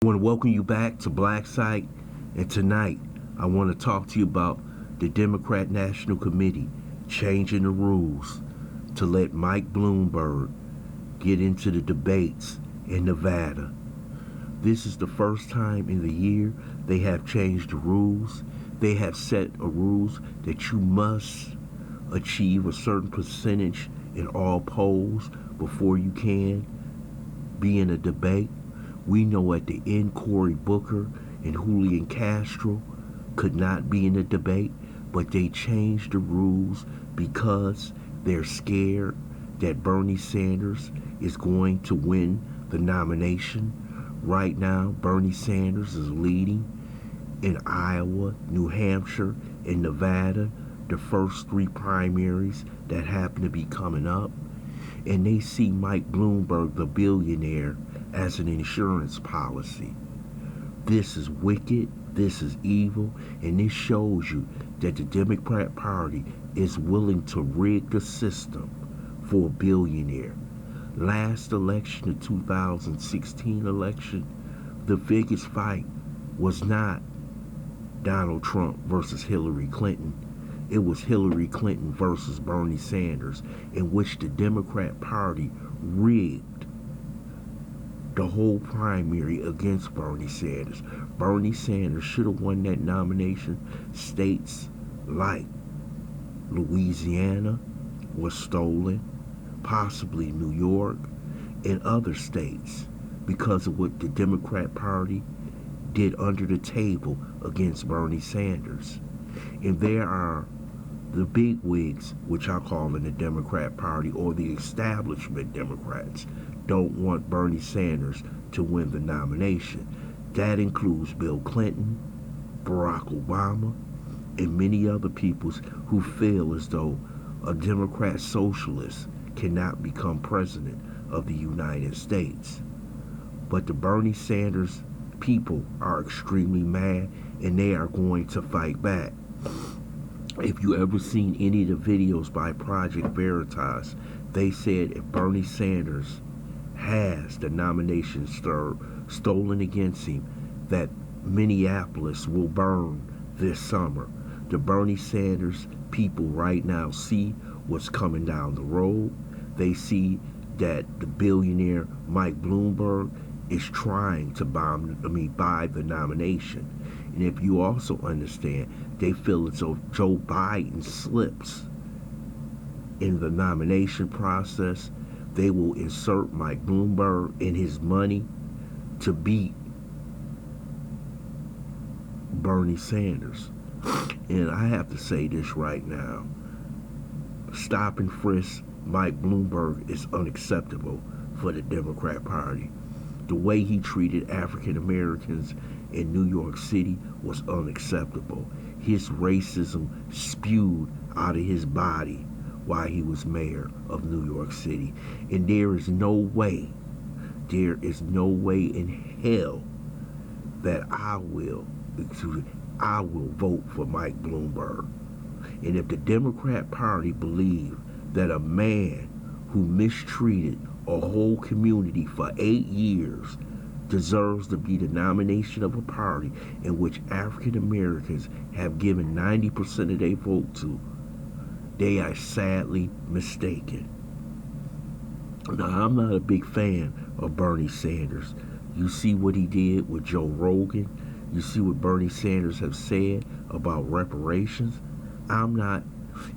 I want to welcome you back to Black Site, and tonight I want to talk to you about the Democrat National Committee changing the rules to let Mike Bloomberg get into the debates in Nevada. This is the first time in the year they have changed the rules. They have set a rules that you must achieve a certain percentage in all polls before you can be in a debate. We know at the end Cory Booker and Julian Castro could not be in the debate, but they changed the rules because they're scared that Bernie Sanders is going to win the nomination. Right now, Bernie Sanders is leading in Iowa, New Hampshire, and Nevada, the first three primaries that happen to be coming up. And they see Mike Bloomberg, the billionaire, as an insurance policy. This is wicked, this is evil, and this shows you that the Democrat Party is willing to rig the system for a billionaire. Last election, the 2016 election, the biggest fight was not Donald Trump versus Hillary Clinton. It was Hillary Clinton versus Bernie Sanders, in which the Democrat Party rigged the whole primary against Bernie Sanders. Bernie Sanders should have won that nomination. States like Louisiana was stolen, possibly New York, and other states because of what the Democrat Party did under the table against Bernie Sanders. And there are the big wigs, which I call in the Democrat Party, or the establishment Democrats, don't want Bernie Sanders to win the nomination. That includes Bill Clinton, Barack Obama, and many other people who feel as though a Democrat socialist cannot become president of the United States. But the Bernie Sanders people are extremely mad, and they are going to fight back. If you ever seen any of the videos by Project Veritas, they said if Bernie Sanders has the nomination stolen against him, that Minneapolis will burn this summer. The Bernie Sanders people right now see what's coming down the road. They see that the billionaire Mike Bloomberg is trying to buy the nomination. And if you also understand, they feel as though Joe Biden slips in the nomination process, they will insert Mike Bloomberg and his money to beat Bernie Sanders. And I have to say this right now. Stop and frisk Mike Bloomberg is unacceptable for the Democrat Party. The way he treated African Americans in New York City was unacceptable. His racism spewed out of his body while he was mayor of New York City. And there is no way in hell that I will vote for Mike Bloomberg. And if the Democrat Party believe that a man who mistreated a whole community for 8 years deserves to be the nomination of a party in which African Americans have given 90% of their vote to, they are sadly mistaken. Now, I'm not a big fan of Bernie Sanders. You see what he did with Joe Rogan. You see what Bernie Sanders have said about reparations. I'm not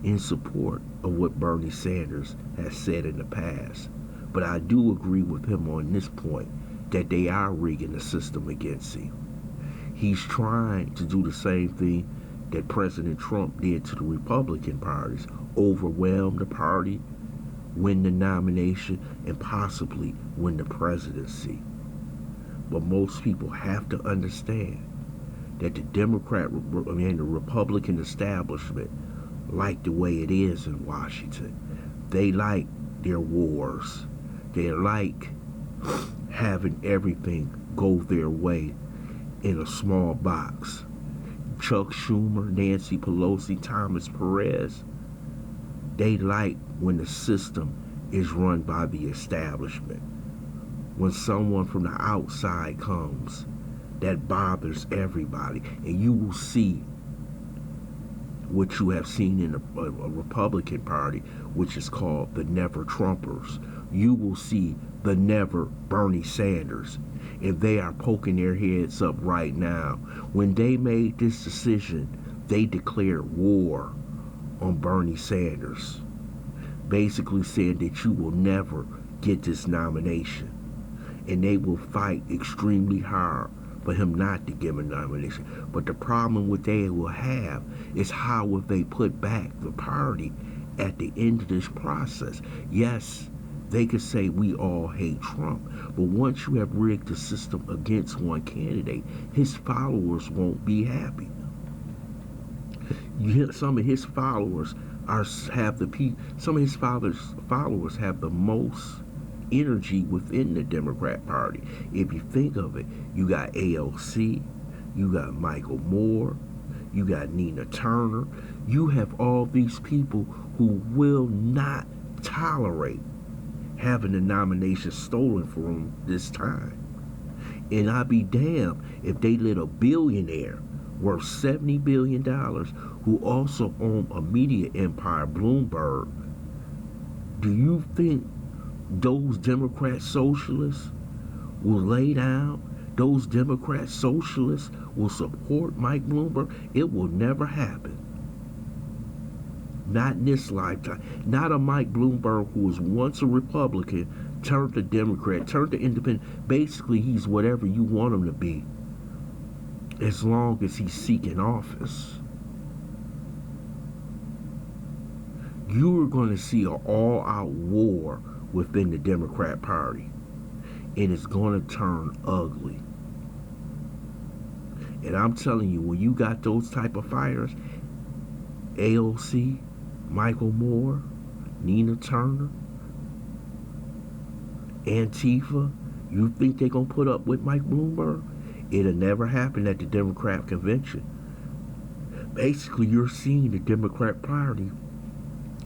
in support of what Bernie Sanders has said in the past. But I do agree with him on this point, that they are rigging the system against him. He's trying to do the same thing that President Trump did to the Republican parties, overwhelm the party, win the nomination, and possibly win the presidency. But most people have to understand that the the Republican establishment like the way it is in Washington. They like their wars. They like having everything go their way in a small box. Chuck Schumer, Nancy Pelosi, Thomas Perez, they like when the system is run by the establishment. when someone from the outside comes, that bothers everybody. And you will see what you have seen in a Republican Party, which is called the Never Trumpers. You will see the Never Bernie Sanders. And they are poking their heads up right now. When they made this decision, they declared war on Bernie Sanders, basically saying that you will never get this nomination. And they will fight extremely hard for him not to give a nomination. But the problem what they will have is how will they put back the party at the end of this process. Yes, they could say we all hate Trump, but once you have rigged the system against one candidate, his followers won't be happy. Some of his followers have the most energy within the Democrat Party. If you think of it, you got AOC, you got Michael Moore, you got Nina Turner. You have all these people who will not tolerate having the nomination stolen from them this time. And I'd be damned if they let a billionaire worth $70 billion, who also own a media empire, Bloomberg. Do you think those Democrat socialists will lay down? Those Democrat socialists will support Mike Bloomberg? It will never happen. Not in this lifetime. Not a Mike Bloomberg who was once a Republican, turned to Democrat, turned to independent. Basically, he's whatever you want him to be, as long as he's seeking office. You are going to see an all-out war within the Democrat Party, and it's going to turn ugly. And I'm telling you, when you got those type of fighters, AOC, Michael Moore, Nina Turner, Antifa, you think they're going to put up with Mike Bloomberg? It'll never happen at the Democrat convention. Basically, you're seeing the Democrat Party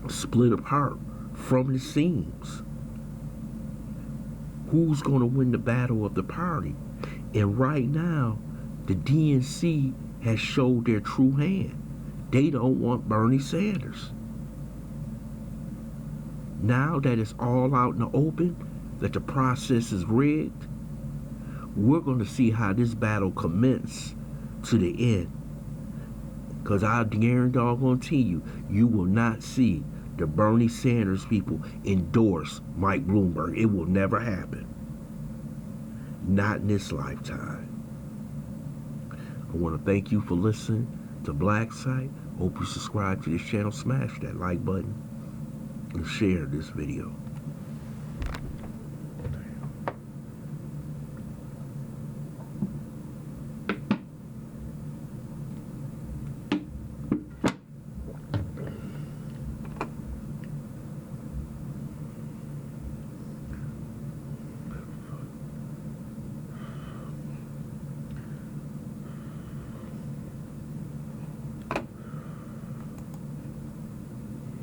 split apart from the seams. Who's going to win the battle of the party? And right now, the DNC has showed their true hand. They don't want Bernie Sanders. Now that it's all out in the open, that the process is rigged, we're going to see how this battle commences to the end. Because I guarantee you, you will not see the Bernie Sanders people endorse Mike Bloomberg. It will never happen. Not in this lifetime. I want to thank you for listening to Black Site. Hope you subscribe to this channel, smash that like button, and share this video.